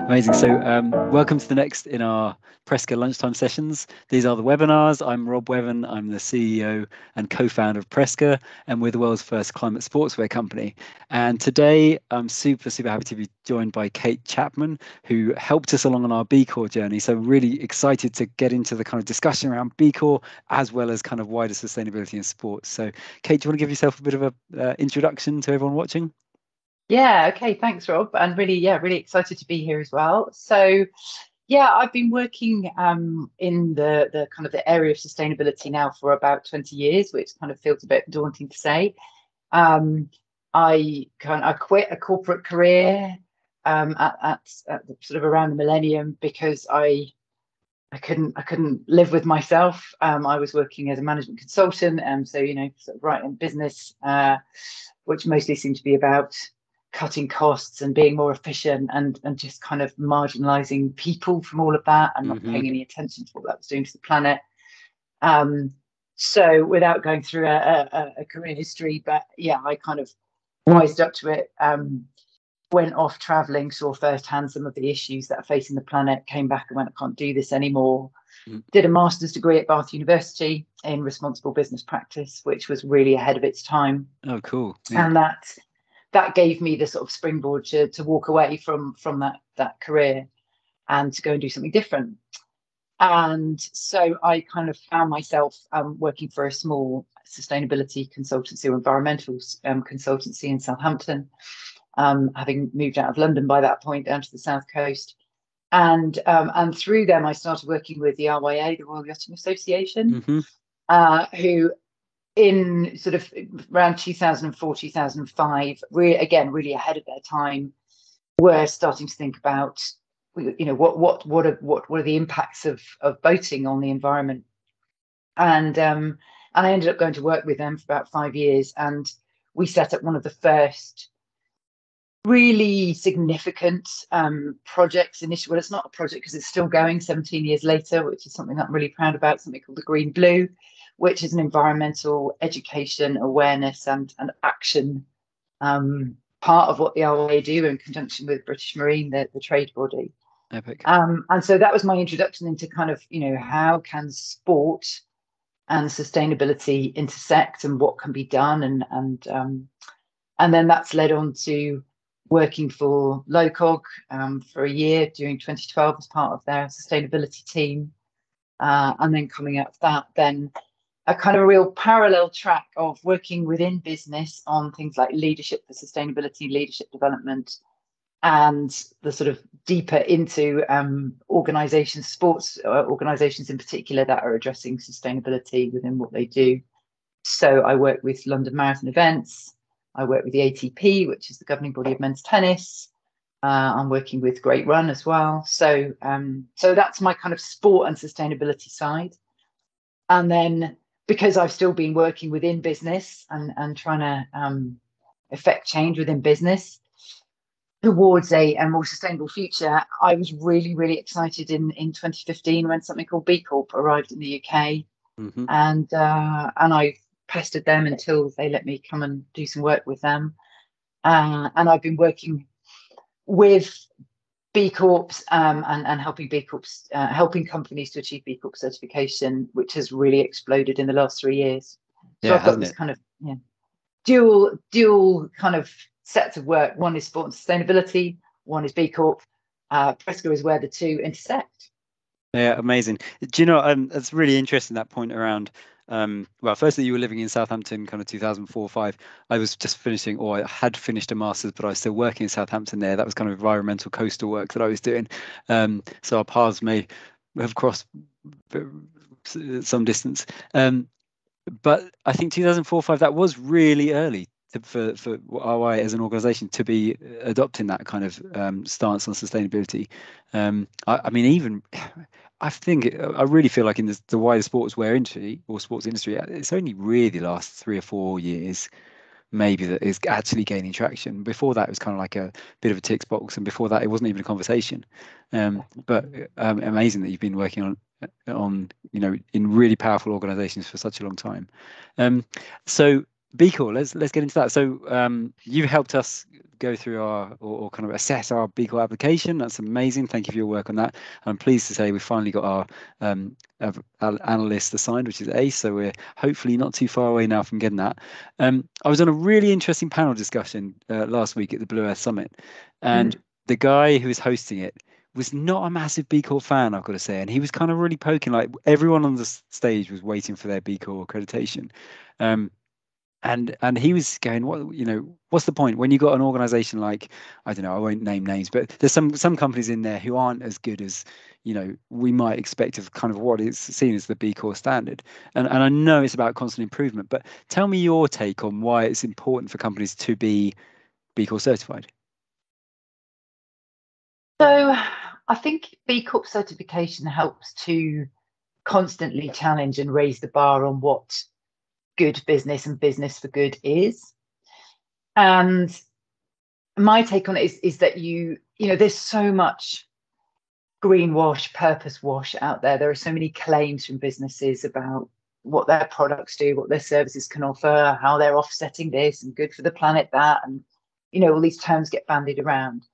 Amazing. So welcome to the next in our Presca lunchtime sessions. These are the webinars. I'm Rob Webbon. I'm the CEO and co-founder of Presca, and we're the world's first climate sportswear company. And today I'm super happy to be joined by Kate Chapman, who helped us along on our B Corp journey. So really excited to get into the kind of discussion around B Corp as well as kind of wider sustainability in sports. So Kate, do you want to give yourself a bit of a introduction to everyone watching? Yeah, okay, thanks, Rob. And really excited to be here as well. So, yeah, I've been working in the kind of the area of sustainability now for about 20 years, which kind of feels a bit daunting to say. I quit a corporate career at sort of around the millennium because I couldn't live with myself. I was working as a management consultant, and so sort of writing business, which mostly seemed to be about cutting costs and being more efficient and just kind of marginalizing people from all of that and not paying any attention to what that was doing to the planet. So without going through a career history, but yeah, I kind of wised up to it, went off traveling, saw firsthand some of the issues that are facing the planet, came back and went, I can't do this anymore. Did a master's degree at Bath University in responsible business practice, which was really ahead of its time. Oh, cool. Yeah. And that gave me the sort of springboard to walk away from that career and to go and do something different. And so I kind of found myself working for a small sustainability consultancy or environmental consultancy in Southampton, having moved out of London by that point down to the south coast. And through them, I started working with the RYA, the Royal Yachting Association, who in sort of around 2004, 2005, really ahead of their time, were starting to think about, what are the impacts of boating on the environment. And I ended up going to work with them for about 5 years, and we set up one of the first really significant projects initially. Well, it's not a project because it's still going 17 years later, which is something that I'm really proud about, something called the Green Blue, which is an environmental education, awareness and action part of what the RYA do in conjunction with British Marine, the trade body. Epic. And so that was my introduction into kind of, how can sport and sustainability intersect and what can be done. And then that's led on to working for LOCOG for a year during 2012 as part of their sustainability team. And then coming out of that, then a kind of a real parallel track of working within business on things like leadership for sustainability, leadership development, and the sort of deeper into organizations, sports organizations in particular, that are addressing sustainability within what they do. So I work with London Marathon Events. I work with the ATP, which is the governing body of men's tennis. I'm working with Great Run as well. So that's my kind of sport and sustainability side. And then because I've still been working within business and trying to affect change within business towards a more sustainable future, I was really excited in 2015 when something called B Corp arrived in the UK. And I pestered them until they let me come and do some work with them. And I've been working with B Corps and helping B Corps, helping companies to achieve B Corp certification, which has really exploded in the last 3 years. So I've got this kind of dual kind of sets of work. One is sport and sustainability, one is B Corp. Presca is where the two intersect. Yeah, amazing. Do you know, it's really interesting, that point around, well, firstly, you were living in Southampton kind of 2004-05. I was just finishing, or I had finished a master's, but I was still working in Southampton there. That was kind of environmental coastal work that I was doing. So our paths may have crossed some distance. But I think 2004-05, that was really early for RY as an organisation to be adopting that kind of stance on sustainability. I mean, even I really feel like in the wider sportswear industry or sports industry, it's only really the last 3 or 4 years maybe that is actually gaining traction. Before that, it was kind of like a bit of a tick box, and before that, it wasn't even a conversation. But amazing that you've been working on in really powerful organisations for such a long time. So B Corp, let's get into that. So you've helped us go through or kind of assess our B Corp application. That's amazing. Thank you for your work on that. I'm pleased to say we finally got our analyst assigned, which is Ace. So we're hopefully not too far away now from getting that. I was on a really interesting panel discussion last week at the Blue Earth Summit, and the guy who was hosting it was not a massive B Corp fan, I've got to say, and he was kind of really poking, like everyone on the stage was waiting for their B Corp accreditation. And he was going, what's the point when you got an organization like, I don't know, I won't name names, but there's some companies in there who aren't as good as, we might expect of kind of what is seen as the B Corp standard. And I know it's about constant improvement, but tell me your take on why it's important for companies to be B Corp certified. So I think B Corp certification helps to constantly challenge and raise the bar on what good business and business for good is. And my take on it is that there's so much greenwash, purpose wash out there. There are so many claims from businesses about what their products do, what their services can offer, how they're offsetting this and good for the planet that, and all these terms get bandied around.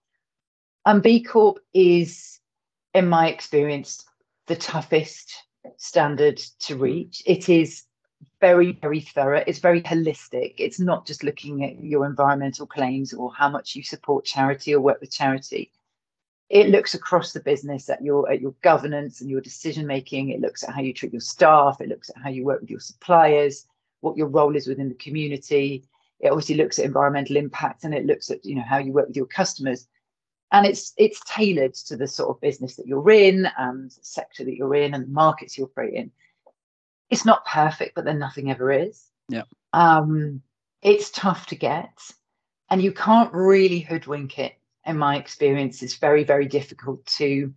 And B Corp is, in my experience, the toughest standard to reach. It is very, very thorough. It's very holistic. It's not just looking at your environmental claims or how much you support charity or work with charity. It looks across the business at your governance and your decision making. It looks at how you treat your staff. It looks at how you work with your suppliers, what your role is within the community. It obviously looks at environmental impact, and it looks at how you work with your customers. And it's tailored to the sort of business that you're in and the sector that you're in and the markets you operate in. It's not perfect, but then nothing ever is. Yeah. It's tough to get, and you can't really hoodwink it. In my experience, it's very, very difficult to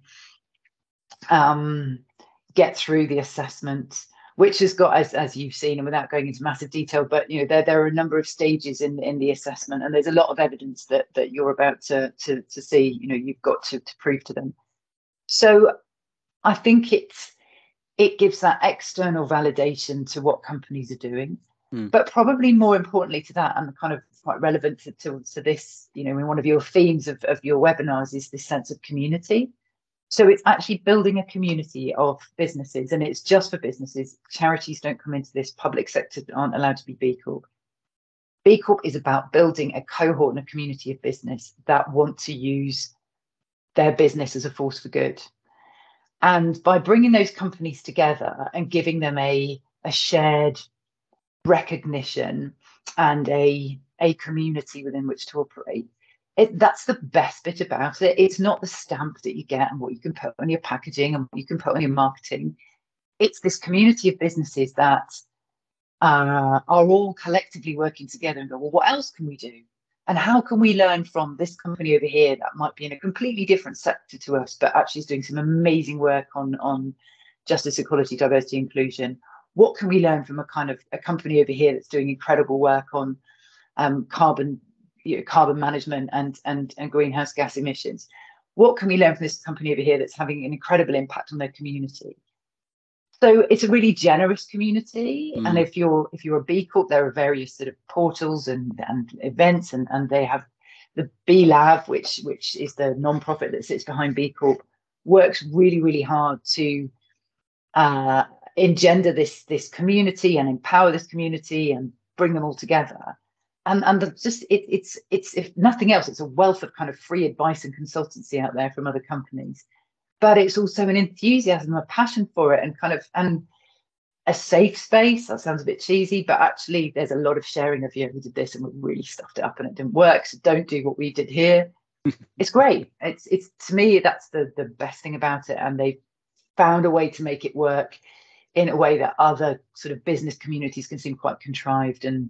get through the assessment, which has got, as you've seen, and without going into massive detail, but there are a number of stages in the assessment, and there's a lot of evidence that you're about to see. You've got to prove to them. So I think it gives that external validation to what companies are doing. But probably more importantly to that, and kind of quite relevant to this, in one of your themes of your webinars, is this sense of community. So it's actually building a community of businesses, and it's just for businesses. Charities don't come into this. Public sector aren't allowed to be B Corp. B Corp is about building a cohort and a community of business that want to use their business as a force for good. And by bringing those companies together and giving them a shared recognition and a community within which to operate, that's the best bit about it. It's not the stamp that you get and what you can put on your packaging and what you can put on your marketing. It's this community of businesses that are all collectively working together and go, well, what else can we do? And how can we learn from this company over here that might be in a completely different sector to us, but actually is doing some amazing work on justice, equality, diversity, inclusion? What can we learn from a company over here that's doing incredible work on carbon management and greenhouse gas emissions? What can we learn from this company over here that's having an incredible impact on their community? So it's a really generous community. And if you're a B Corp, there are various sort of portals and events, and they have the B Lab, which is the non-profit that sits behind B Corp, works really, really hard to engender this community and empower this community and bring them all together. And it's if nothing else, it's a wealth of kind of free advice and consultancy out there from other companies. But it's also an enthusiasm, a passion for it, and a safe space. That sounds a bit cheesy, but actually there's a lot of sharing of, we did this and we really stuffed it up and it didn't work, so don't do what we did here. It's great. It's to me, that's the best thing about it. And they found a way to make it work in a way that other sort of business communities can seem quite contrived and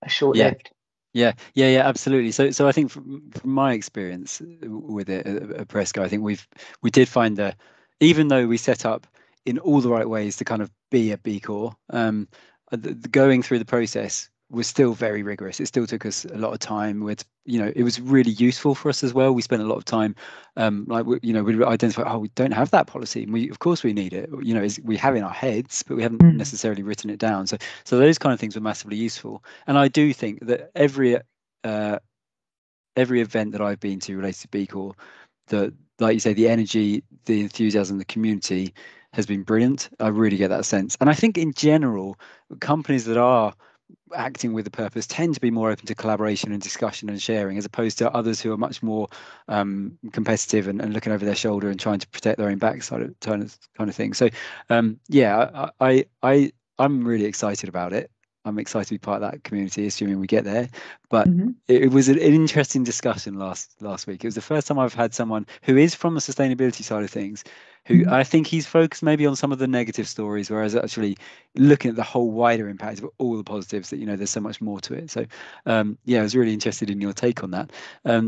short-lived. Yeah, absolutely. So I think from my experience with it at Presco, I think we did find that even though we set up in all the right ways to kind of be a B Corp, going through the process was still very rigorous. It still took us a lot of time. It was really useful for us as well. We spent a lot of time, we identified, we don't have that policy. And of course we need it. We have in our heads, but we haven't necessarily written it down. So those kind of things were massively useful. And I do think that every every event that I've been to related to B Corp, like you say, the energy, the enthusiasm, the community has been brilliant. I really get that sense. And I think in general, companies that are acting with a purpose tend to be more open to collaboration and discussion and sharing, as opposed to others who are much more competitive and looking over their shoulder and trying to protect their own backside kind of thing. So yeah, I'm really excited about it. I'm excited to be part of that community, assuming we get there. But it was an interesting discussion last week. It was the first time I've had someone who is from the sustainability side of things, who I think he's focused maybe on some of the negative stories, whereas actually looking at the whole wider impact of all the positives, that there's so much more to it. So yeah, I was really interested in your take on that.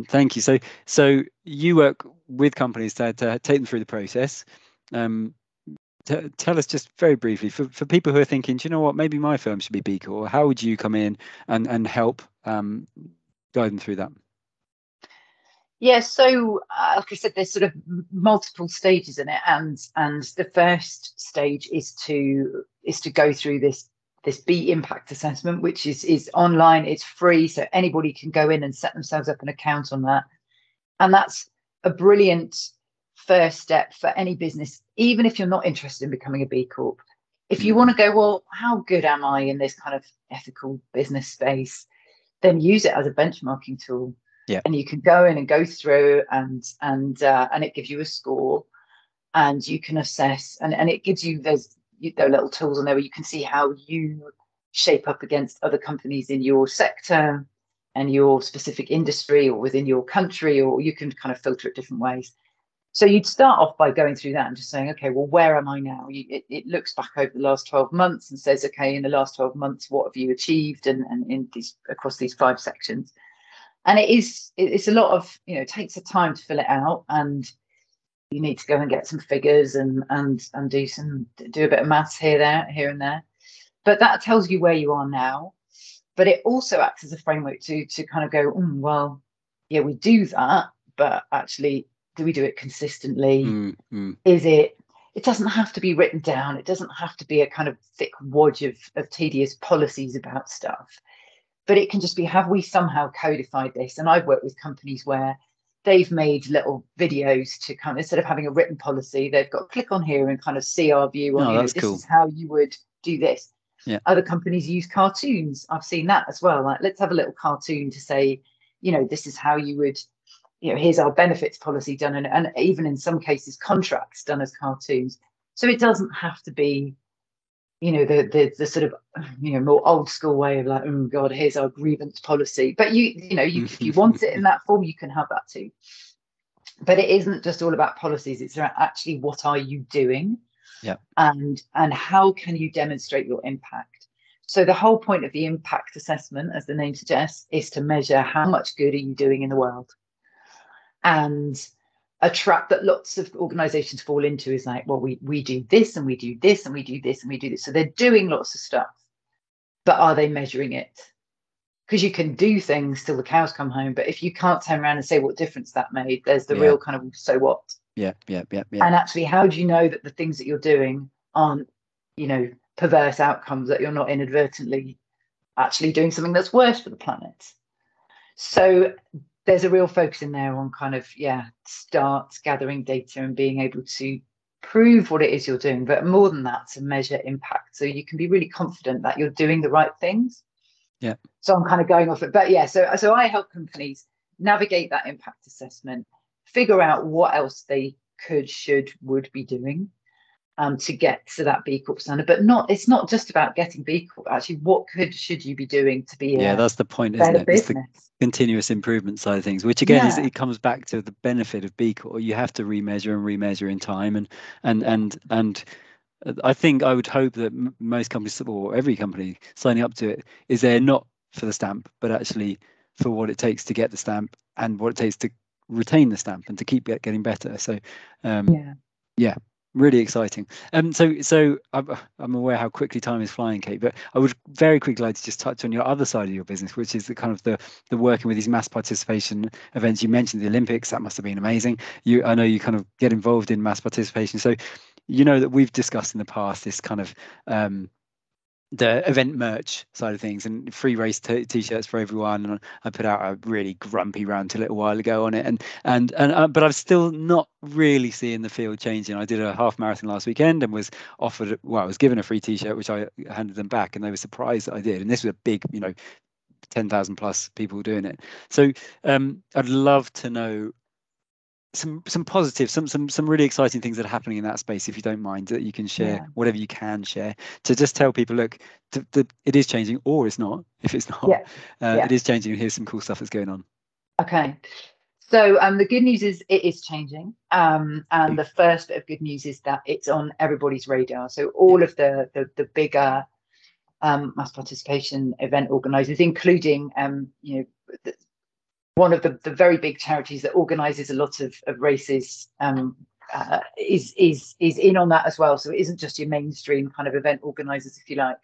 Thank you. So you work with companies to take them through the process. Tell us just very briefly, for people who are thinking, do you know what, maybe my firm should be B Corp, how would you come in and help guide them through that? Yeah, so like I said, there's sort of multiple stages in it, and the first stage is to go through this B impact assessment, which is online, it's free, so anybody can go in and set themselves up an account on that. And that's a brilliant first step for any business, even if you're not interested in becoming a B Corp. If you want to go, well, how good am I in this kind of ethical business space, then use it as a benchmarking tool. Yeah. And you can go in and go through and it gives you a score, and you can assess, and it gives you, there are little tools on there where you can see how you shape up against other companies in your sector and your specific industry or within your country, or you can kind of filter it different ways. So you'd start off by going through that and just saying, okay, well, where am I now? It looks back over the last 12 months and says, okay, in the last 12 months, what have you achieved, and in these, across these 5 sections. And it's a lot of, it takes a time to fill it out, and you need to go and get some figures and do a bit of maths here and there. But that tells you where you are now. But it also acts as a framework to kind of go, well, yeah, we do that, but actually, do we do it consistently? Is it doesn't have to be written down. It doesn't have to be a kind of thick wodge of tedious policies about stuff. But it can just be, have we somehow codified this? And I've worked with companies where they've made little videos to kind of, instead of having a written policy, they've got click on here and kind of see our view on, this cool. Is how you would do this. Yeah. Other companies use cartoons. I've seen that as well. Like, let's have a little cartoon to say, this is how you would, here's our benefits policy done. And even in some cases, contracts done as cartoons. So it doesn't have to be, the sort of, more old school way of like, oh God, here's our grievance policy. But you if you want it in that form, you can have that too. But it isn't just all about policies. It's about actually, what are you doing? Yeah. And how can you demonstrate your impact? So the whole point of the impact assessment, as the name suggests, is to measure how much good are you doing in the world. And a trap that lots of organizations fall into is like, well, we do this and we do this and we do this and we do this. So they're doing lots of stuff, but are they measuring it? Because you can do things till the cows come home, but if you can't turn around and say what difference that made, there's the real kind of, so what? Yeah. And actually, how do you know that the things that you're doing aren't, perverse outcomes, that you're not inadvertently actually doing something that's worse for the planet? So there's a real focus in there on kind of, start gathering data and being able to prove what it is you're doing, but more than that, to measure impact, so you can be really confident that you're doing the right things. Yeah. So I'm kind of going off it, but so I help companies navigate that impact assessment, figure out what else they could, should, would be doing to get to that B Corp standard. But it's not just about getting B Corp. Actually, what should you be doing to be that's the point, isn't it? Business. It's the continuous improvement side of things, which again is, it comes back to the benefit of B Corp. You have to remeasure in time, and I think, I would hope that most companies, or every company signing up to it, is there not for the stamp, but actually for what it takes to get the stamp and what it takes to retain the stamp and to keep getting better. So really exciting. So I'm aware how quickly time is flying, Kate, but I would very quickly like to just touch on your other side of your business, which is the kind of the working with these mass participation events. You mentioned the Olympics. That must have been amazing. I know you kind of get involved in mass participation. So that we've discussed in the past this kind of the event merch side of things, and free race t-shirts for everyone. And I put out a really grumpy rant a little while ago on it, and but I've still not really seeing the field changing. I did a half marathon last weekend and was offered, well, I was given a free t-shirt which I handed them back, and they were surprised that I did. And this was a big, 10,000 plus people doing it. So I'd love to know some positive, some really exciting things that are happening in that space, if you don't mind, that you can share, whatever you can share, to just tell people, look, it is changing, or it's not. If it's not, it is changing, and here's some cool stuff that's going on. Okay. So the good news is it is changing. And the first bit of good news is that it's on everybody's radar. So all of the bigger mass participation event organisers, including one of the very big charities that organises a lot of races, is in on that as well. So it isn't just your mainstream kind of event organisers, if you like.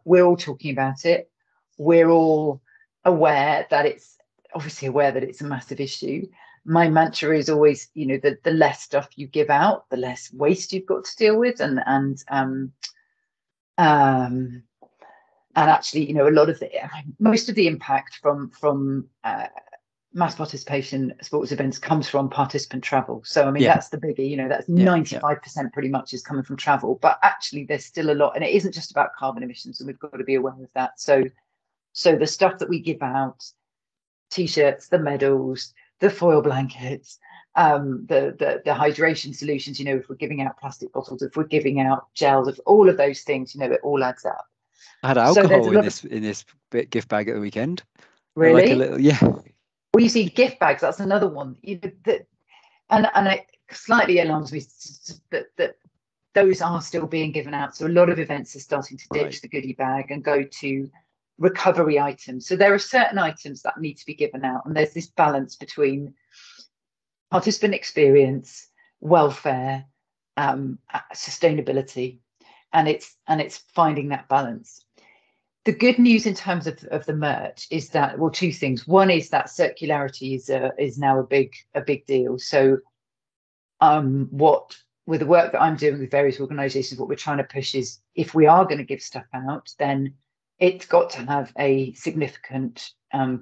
We're all talking about it. We're all aware that it's a massive issue. My mantra is always, the less stuff you give out, the less waste you've got to deal with, and actually, a lot of most of the impact from mass participation sports events comes from participant travel. So, that's the biggie, that's 95% pretty much is coming from travel. But actually, there's still a lot, and it isn't just about carbon emissions, and we've got to be aware of that. So the stuff that we give out, T-shirts, the medals, the foil blankets, the hydration solutions, if we're giving out plastic bottles, if we're giving out gels, if all of those things, it all adds up. I had alcohol in this gift bag at the weekend. Really? Like a little, Well, you see, gift bags, that's another one. And it slightly alarms me that those are still being given out. So a lot of events are starting to ditch the goodie bag and go to recovery items. So there are certain items that need to be given out, and there's this balance between participant experience, welfare, sustainability, and it's finding that balance. The good news in terms of the merch is that, well, two things. One is that circularity is now a big deal. So with the work that I'm doing with various organizations, what we're trying to push is, if we are going to give stuff out, then it's got to have a significant,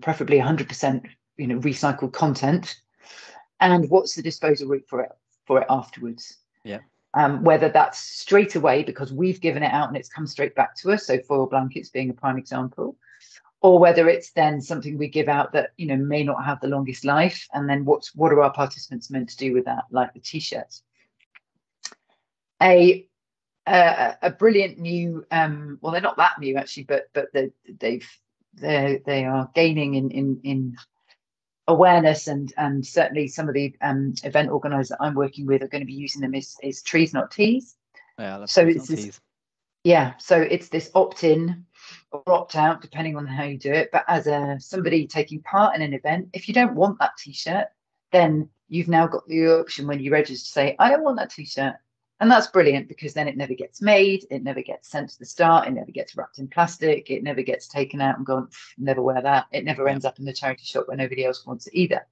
preferably 100%, recycled content. And what's the disposal route for it afterwards? Yeah. Whether that's straight away because we've given it out and it's come straight back to us, so foil blankets being a prime example, or whether it's then something we give out that may not have the longest life, and then what are our participants meant to do with that, like the T-shirts. A brilliant new, well, they're not that new actually, but they are gaining in awareness, and certainly some of the event organisers that I'm working with are going to be using them is trees not teas. So it's this, so it's this opt-in or opt-out depending on how you do it. But as somebody taking part in an event, if you don't want that T-shirt, then you've now got the option when you register to say, I don't want that T-shirt. And that's brilliant, because then it never gets made, it never gets sent to the start, it never gets wrapped in plastic, it never gets taken out and gone, never wear that. It never ends up in the charity shop where nobody else wants it either.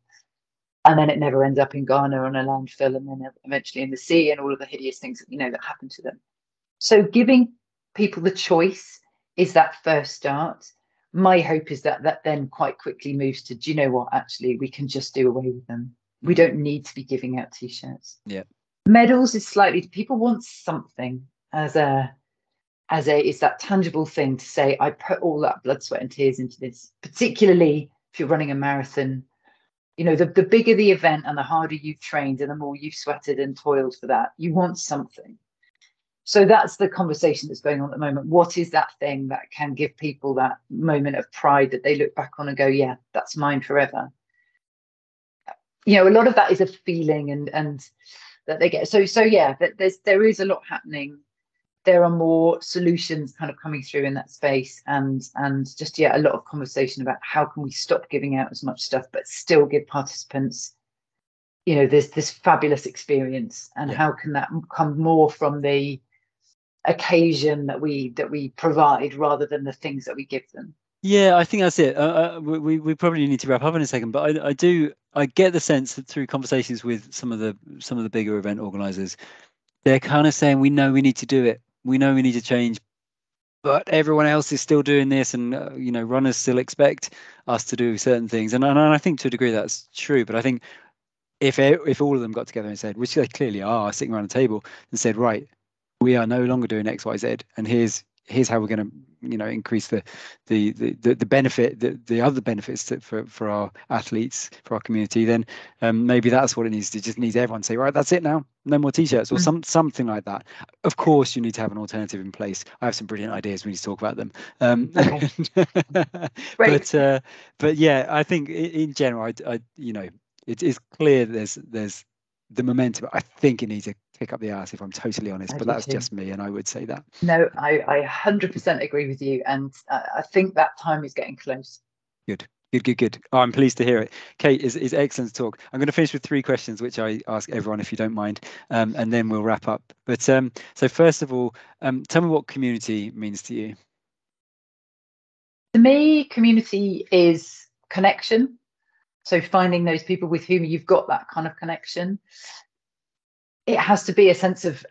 And then it never ends up in Ghana on a landfill, and then eventually in the sea, and all of the hideous things that happen to them. So giving people the choice is that first start. My hope is that then quite quickly moves to, do you know what, actually, we can just do away with them. We don't need to be giving out T-shirts. Yeah. Medals is slightly, people want something as it's that tangible thing to say, I put all that blood, sweat and tears into this, particularly if you're running a marathon. The bigger the event and the harder you've trained and the more you've sweated and toiled for that, you want something. So that's the conversation that's going on at the moment. What is that thing that can give people that moment of pride that they look back on and go, yeah, that's mine forever? A lot of that is a feeling and that they get. So yeah, there is a lot happening. There are more solutions kind of coming through in that space, and just a lot of conversation about how can we stop giving out as much stuff but still give participants this fabulous experience, and how can that come more from the occasion that we provide rather than the things that we give them. Yeah, I think that's it. We probably need to wrap up in a second, but I get the sense that through conversations with some of the bigger event organisers, they're kind of saying, we know we need to do it. We know we need to change, but everyone else is still doing this, and runners still expect us to do certain things, and I think to a degree that's true. But I think if all of them got together and said, which they clearly are, sitting around a table and said, right, we are no longer doing X, Y, Z, and here's how we're going to increase the benefit, the other benefits for our athletes, for our community, then maybe that's what it needs to. Just needs everyone to say, right, that's it now, no more t-shirts, or something like that. Of course you need to have an alternative in place. I have some brilliant ideas, we need to talk about them. Okay. Great. But yeah, I think in general, it is clear there's the momentum. I think it needs to kick up the arse, if I'm totally honest, but that's just me, and I would say that. No, I 100% agree with you, and I think that time is getting close. Good. Oh, I'm pleased to hear it. Kate, is excellent talk. I'm going to finish with 3 questions, which I ask everyone, if you don't mind, and then we'll wrap up. But so first of all, tell me what community means to you. To me, community is connection. So finding those people with whom you've got that kind of connection. It has to be a sense of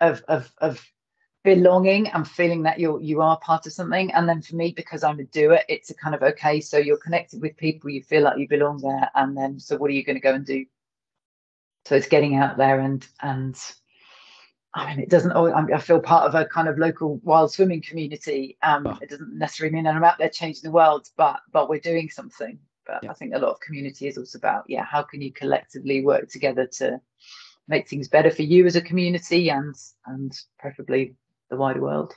belonging and feeling that you are part of something. And then for me, because I'm a doer, it's a kind of, okay, so you're connected with people, you feel like you belong there, and then so what are you going to go and do? So it's getting out there, and I mean, it doesn't always, I feel part of a kind of local wild swimming community. It doesn't necessarily mean that I'm out there changing the world, but we're doing something. But I think a lot of community is also about, how can you collectively work together to make things better for you as a community, and preferably the wider world.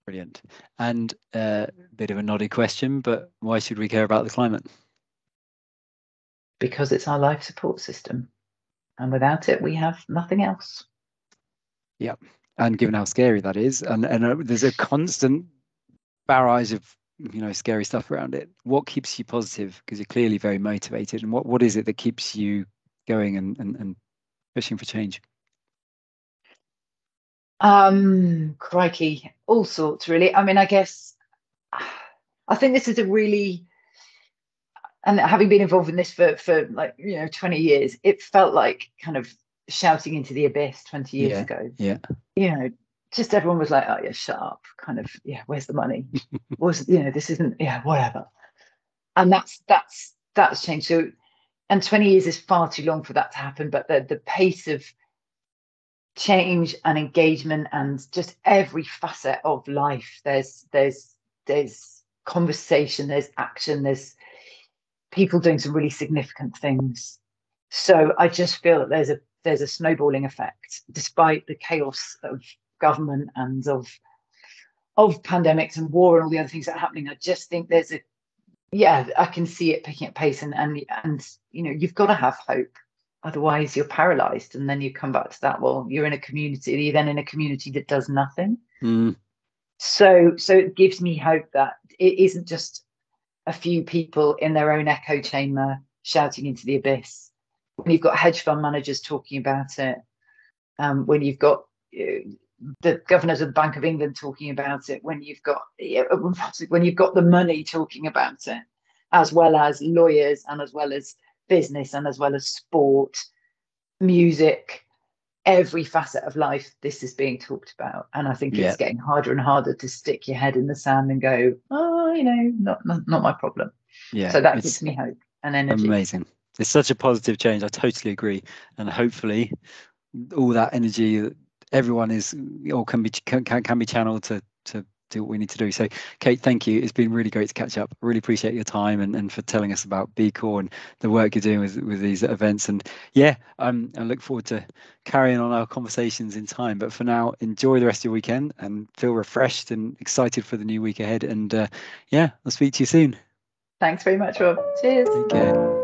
Brilliant. And a bit of a noddy question, but why should we care about the climate? Because it's our life support system, and without it we have nothing else. Yeah, and given how scary that is, and there's a constant barrage of scary stuff around it, what keeps you positive? Because you're clearly very motivated, and what is it that keeps you going and pushing for change? Crikey, all sorts, really. I mean, I guess I think this is a really, and having been involved in this for like 20 years, it felt like kind of shouting into the abyss 20 years ago. Just everyone was like, oh yeah, shut up, kind of, where's the money? This isn't, whatever. And that's changed. So, and 20 years is far too long for that to happen, but the pace of change and engagement and just every facet of life, there's conversation, there's action, there's people doing some really significant things. So I just feel that there's a snowballing effect, despite the chaos of government and of pandemics and war and all the other things that are happening. I just think there's I can see it picking up pace, and you've got to have hope. Otherwise you're paralyzed, and then you come back to that, well, you're in a community that does nothing. So it gives me hope that it isn't just a few people in their own echo chamber shouting into the abyss. When you've got hedge fund managers talking about it, when you've got the governors of the Bank of England talking about it, when you've got the money talking about it, as well as lawyers, and as well as business, and as well as sport, music, every facet of life, this is being talked about. And I think it's getting harder and harder to stick your head in the sand and go, oh, not my problem. So that gives me hope and energy. Amazing. It's such a positive change. I totally agree. And hopefully all that energy, everyone can be channeled to do what we need to do. So Kate, thank you. It's been really great to catch up. I really appreciate your time and for telling us about B Corps and the work you're doing with these events. And I look forward to carrying on our conversations in time. But for now, enjoy the rest of your weekend and feel refreshed and excited for the new week ahead. And I'll speak to you soon. Thanks very much, Rob. Cheers. Take care.